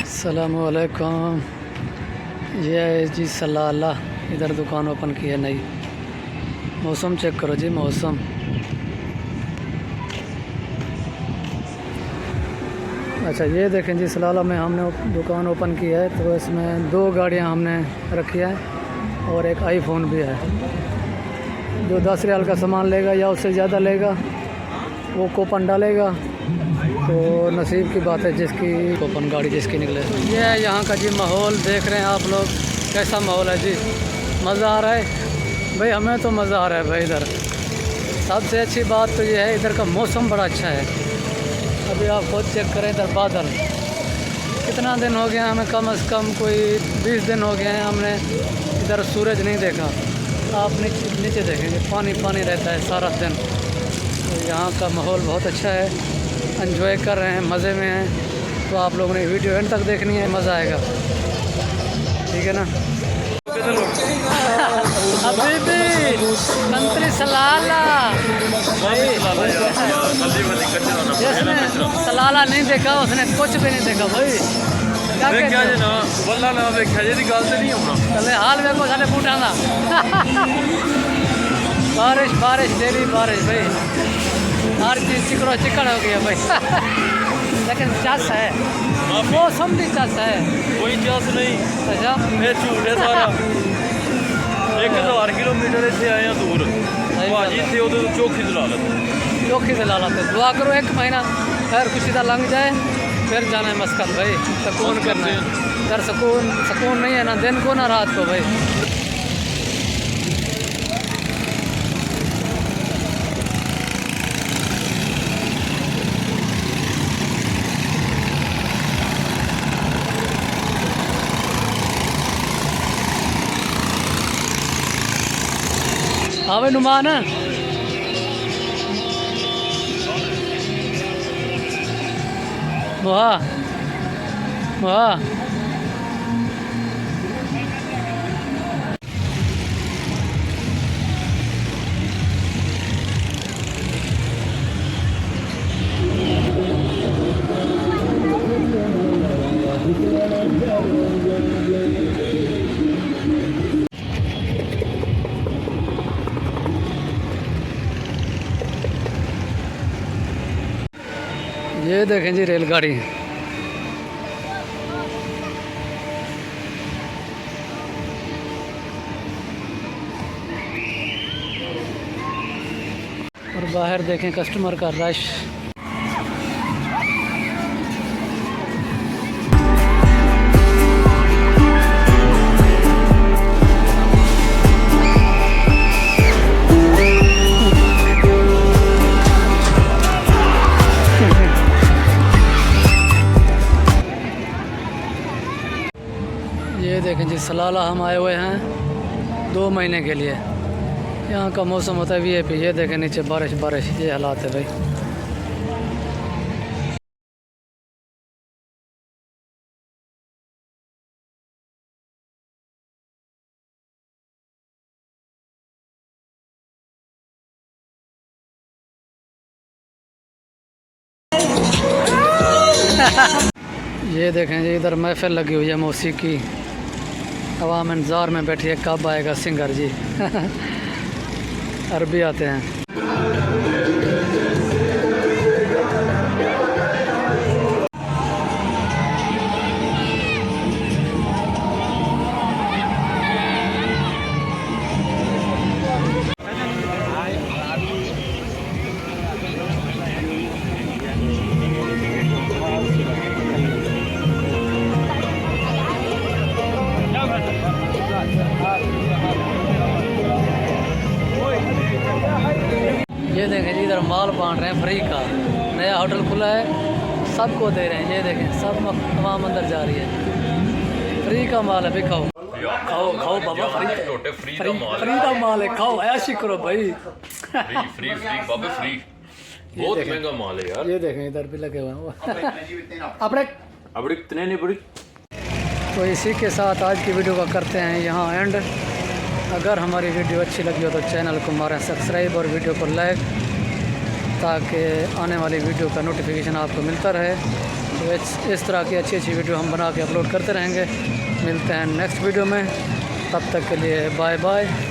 अस्सलामुअलैकुम। ये है जी सलाला, इधर दुकान ओपन की है नई। मौसम चेक करो जी, मौसम। अच्छा ये देखें जी, सलाला में हमने दुकान ओपन की है, तो इसमें 2 गाड़ियां हमने रखी है और एक आईफोन भी है। जो 10 रियाल का सामान लेगा या उससे ज़्यादा लेगा वो कूपन डालेगा, तो नसीब की बात है जिसकी कूपन गाड़ी जिसकी निकले। तो ये है यहाँ का जी माहौल, देख रहे हैं आप लोग कैसा माहौल है जी। मज़ा आ रहा है भाई, हमें तो मज़ा आ रहा है भाई। इधर सबसे अच्छी बात तो ये है, इधर का मौसम बड़ा अच्छा है। अभी आप खुद चेक करें, इधर बादल। कितना दिन हो गया हमें, कम से कम कोई 20 दिन हो गए हैं हमने इधर सूरज नहीं देखा। आप नीचे देखेंगे पानी पानी रहता है सारा दिन। तो यहाँ का माहौल बहुत अच्छा है, एंजॉय कर रहे हैं, मज़े में हैं। तो आप लोगों ने वीडियो एंड तक देखनी है, मज़ा आएगा, ठीक है ना। अभी भी कंत्री सलाला भाई, जिसने सलाला नहीं देखा उसने कुछ भी नहीं देखा भाई। क्या कहते चले हाल में को साले बूटा था। बारिश बारिश डेली बारिश भाई, हर चीज़ चिकड़ो चिकड़ हो गया भाई। लेकिन चस है, मौसम भी चस है, कोई चस नहीं। अच्छा ये झूठ है सारा। 1000 किलोमीटर इतने आए हैं दूर, भाजी थे उधर चौखी दलालत। चौखी दलालत है। दुआ करो 1 महीना खैर खुशी का लंघ जाए, फिर जाना है मस्कत भाई, सुकून करना है। इधर सुकून नहीं है ना दिन को ना रात को भाई। हाँ भाई नुमान है। वाह वाह, ये देखें जी रेलगाड़ी। और बाहर देखें कस्टमर का रश। ये देखें जी सलाला हम आए हुए हैं 2 महीने के लिए। यहाँ का मौसम होता है VIP। ये देखें नीचे बारिश बारिश, ये हालात है भाई। ये देखें जी इधर महफिल लगी हुई है मौसीकी। अवाम इंतज़ार में बैठी है कब आएगा सिंगर जी। अरबी आते हैं। ये देखें जी इधर माल बांट रहे हैं फ्री का। नया होटल खुला है, सबको दे रहे हैं। ये देखें सब तमाम अंदर जा रही है। फ्री का माल है भाई, खाओ खाओ खाओ बाबा। फ्री का माल है, खाओ ऐशी करो भाई। फ्री बाबा फ्री। बहुत महंगा माल है यार। ये देखें इधर भी लगे हुए हैं अपने इतने नहीं बड़ी। तो इसी के साथ आज की वीडियो का करते हैं यहाँ एंड। अगर हमारी वीडियो अच्छी लगी हो तो चैनल को मारें सब्सक्राइब और वीडियो को लाइक, ताकि आने वाली वीडियो का नोटिफिकेशन आपको मिलता रहे। तो इस तरह की अच्छी अच्छी वीडियो हम बना के अपलोड करते रहेंगे। मिलते हैं नेक्स्ट वीडियो में, तब तक के लिए बाय बाय।